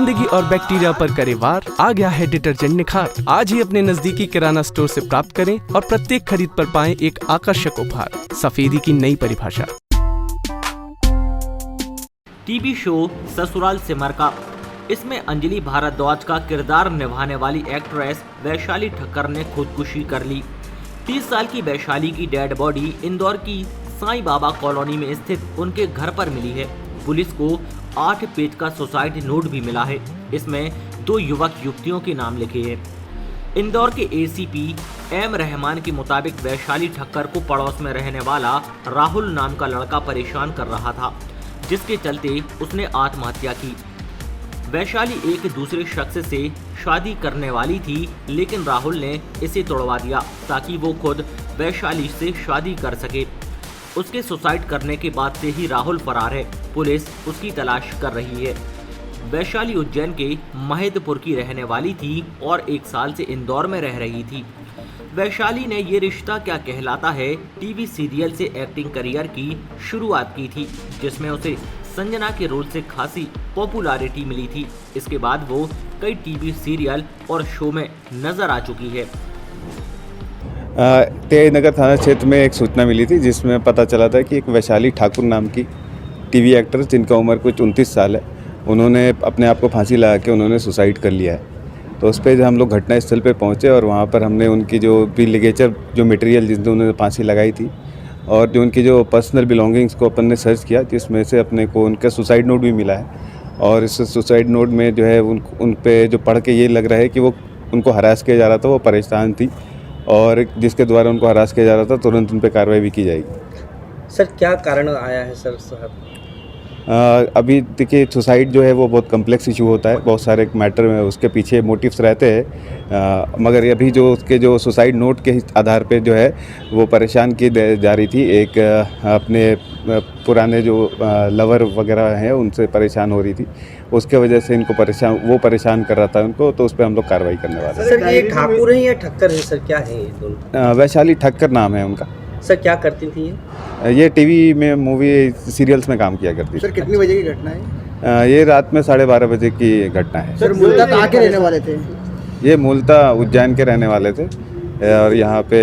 गंदगी और बैक्टीरिया पर करे वार, आ गया है डिटर्जेंट निखार। आज ही अपने नजदीकी किराना स्टोर से प्राप्त करें और प्रत्येक खरीद पर पाएं एक आकर्षक उपहार, सफेदी की नई परिभाषा। टीवी शो ससुराल सिमर का, इसमें अंजलि भारद्वाज का किरदार निभाने वाली एक्ट्रेस वैशाली ठक्कर ने खुदकुशी कर ली। 30 साल की वैशाली की डेड बॉडी इंदौर की साईं बाबा कॉलोनी में स्थित उनके घर पर मिली है। पुलिस को 8 पेज का सुसाइड नोट भी मिला है। इसमें 2 युवक युवतियों के नाम लिखे हैं। इंदौर के एसीपी एम रहमान के मुताबिक वैशाली ठक्कर को पड़ोस में रहने वाला राहुल नाम का लड़का परेशान कर रहा था, जिसके चलते उसने आत्महत्या की। वैशाली एक दूसरे शख्स से शादी करने वाली थी, लेकिन राहुल ने इसे तोड़वा दिया ताकि वो खुद वैशाली से शादी कर सके। उसके सुसाइड करने के बाद से ही राहुल फरार है। पुलिस उसकी तलाश कर रही है। वैशाली उज्जैन के महेदपुर की रहने वाली थी और 1 साल से इंदौर में रह रही थी। वैशाली ने ये रिश्ता क्या कहलाता है टीवी सीरियल से एक्टिंग करियर की शुरुआत की थी, जिसमें उसे संजना के रोल से खासी पॉपुलैरिटी मिली थी। इसके बाद वो कई टीवी सीरियल और शो में नजर आ चुकी है। तेजनगर थाना क्षेत्र में एक सूचना मिली थी, जिसमें पता चला था कि एक वैशाली ठाकुर नाम की टीवी एक्टर, जिनका उम्र कुछ 29 साल है, उन्होंने अपने आप को फांसी लगा के उन्होंने सुसाइड कर लिया है। तो उस पर हम लोग घटनास्थल पे पहुंचे और वहां पर हमने उनकी जो भी लिगेचर जो मटेरियल जिसने उन्होंने फांसी लगाई थी और जो उनकी जो पर्सनल बिलोंगिंग्स को अपन ने सर्च किया, जिसमें से अपने को उनका सुसाइड नोट भी मिला है। और इस सुसाइड नोट में जो है उन पे जो पढ़ के ये लग रहा है कि वो उनको हरास किया जा रहा था, वो परेशान थी और जिसके द्वारा उनको हरास किया जा रहा था, तुरंत उन पर कार्रवाई भी की जाएगी। सर क्या कारण आया है सर साहब? अभी देखिए, सुसाइड जो है वो बहुत कम्प्लेक्स इशू होता है, बहुत सारे मैटर में उसके पीछे मोटिव्स रहते हैं। मगर अभी जो उसके जो सुसाइड नोट के आधार पे जो है वो परेशान की जा रही थी, एक अपने पुराने जो लवर वगैरह हैं उनसे परेशान हो रही थी, उसके वजह से इनको परेशान कर रहा था उनको, तो उस पर हम लोग कार्रवाई करने वाले हैं। सर ये ठाकुर है या ठक्कर है सर, क्या है ये दोनों? वैशाली ठक्कर नाम है उनका। सर क्या करती थी ये टीवी में मूवी सीरियल्स में काम किया करती थी। सर कितनी बजे की घटना है? ये रात में 12:30 बजे की घटना है। सर मूलतः कहाँ के रहने वाले थे? ये मूलतः उज्जैन के रहने वाले थे और यहाँ पे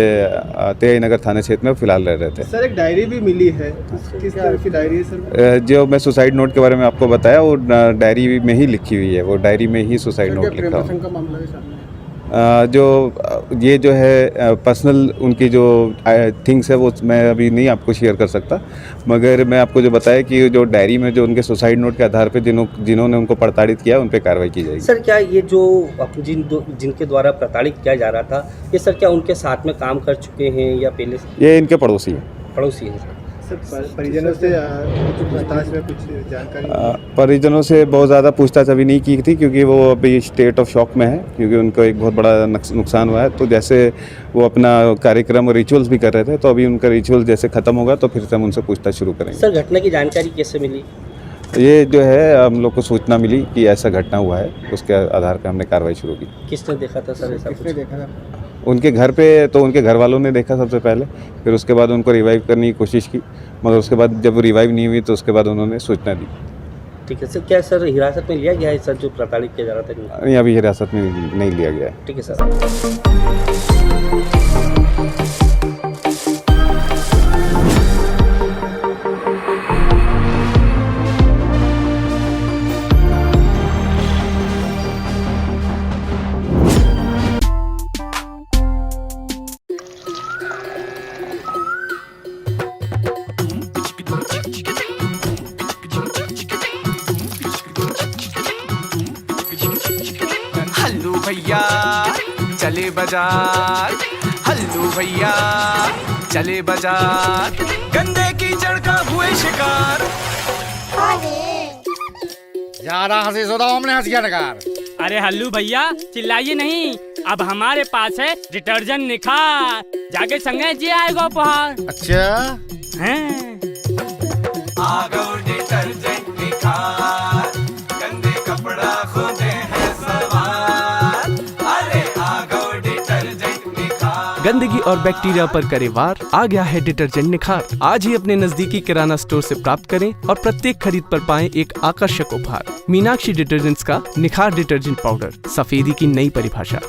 तेजनगर थाना क्षेत्र में फिलहाल रह रहे थे। सर एक डायरी भी मिली है, किस तरह की डायरी है सर? जो मैं सुसाइड नोट के बारे में आपको बताया, वो डायरी में ही लिखी हुई है, वो डायरी में ही सुसाइड नोट लिखा हुआ का मामला है सामने? जो ये जो है पर्सनल उनकी जो थिंग्स है वो मैं अभी नहीं आपको शेयर कर सकता, मगर मैं आपको जो बताया कि जो डायरी में जो उनके सुसाइड नोट के आधार पे जिन्होंने उनको प्रताड़ित किया उन पे कार्रवाई की जाएगी। सर क्या ये जो जिनके द्वारा प्रताड़ित किया जा रहा था, ये सर क्या उनके साथ में काम कर चुके हैं या पहले से? ये इनके पड़ोसी हैं। पड़ोसी हैं सर। परिजनों से पूछताछ में कुछ जानकारी? परिजनों से बहुत ज़्यादा पूछताछ अभी नहीं की थी, क्योंकि वो अभी स्टेट ऑफ शॉक में है, क्योंकि उनको एक बहुत बड़ा नुकसान हुआ है। तो जैसे वो अपना कार्यक्रम और रिचुअल्स भी कर रहे थे, तो अभी उनका रिचुअल जैसे ख़त्म होगा तो फिर से हम उनसे पूछताछ शुरू करेंगे। सर घटना की जानकारी कैसे मिली? ये जो है हम लोग को सूचना मिली कि ऐसा घटना हुआ है, उसके आधार पर हमने कार्रवाई शुरू की। किसने देखा था सर ऐसा? किसने देखा था? उनके घर पे तो उनके घर वालों ने देखा सबसे पहले, फिर उसके बाद उनको रिवाइव करने की कोशिश की, मगर उसके बाद जब रिवाइव नहीं हुई तो उसके बाद उन्होंने सूचना दी। ठीक है सर। क्या सर हिरासत में लिया गया है सर जो प्रताड़ित किया जा रहा था? नहीं, अभी हिरासत में नहीं लिया गया है। ठीक है सर। हल्लू भैया चले बाजार, हल्लू भैया चले बाजार, गंदे कीचड़ का हुए शिकार। ज्यादा हंसी सुधा हमने हंस गया नकार। अरे हल्लू भैया चिल्लाइए नहीं, अब हमारे पास है डिटर्जेंट निखार, जाके संगे जी आएगा उपहार। अच्छा हैं? आ गो डिटर्जेंट निखार, गंदे कपड़ा खुदे है सवार। अरे आ गो डिटर्जेंट निखार। गंदगी और बैक्टीरिया पर करे वार, आ गया है डिटर्जेंट निखार। आज ही अपने नजदीकी किराना स्टोर से प्राप्त करें और प्रत्येक खरीद पर पाएं एक आकर्षक उपहार। मीनाक्षी डिटर्जेंट्स का निखार डिटर्जेंट पाउडर, सफेदी की नई परिभाषा।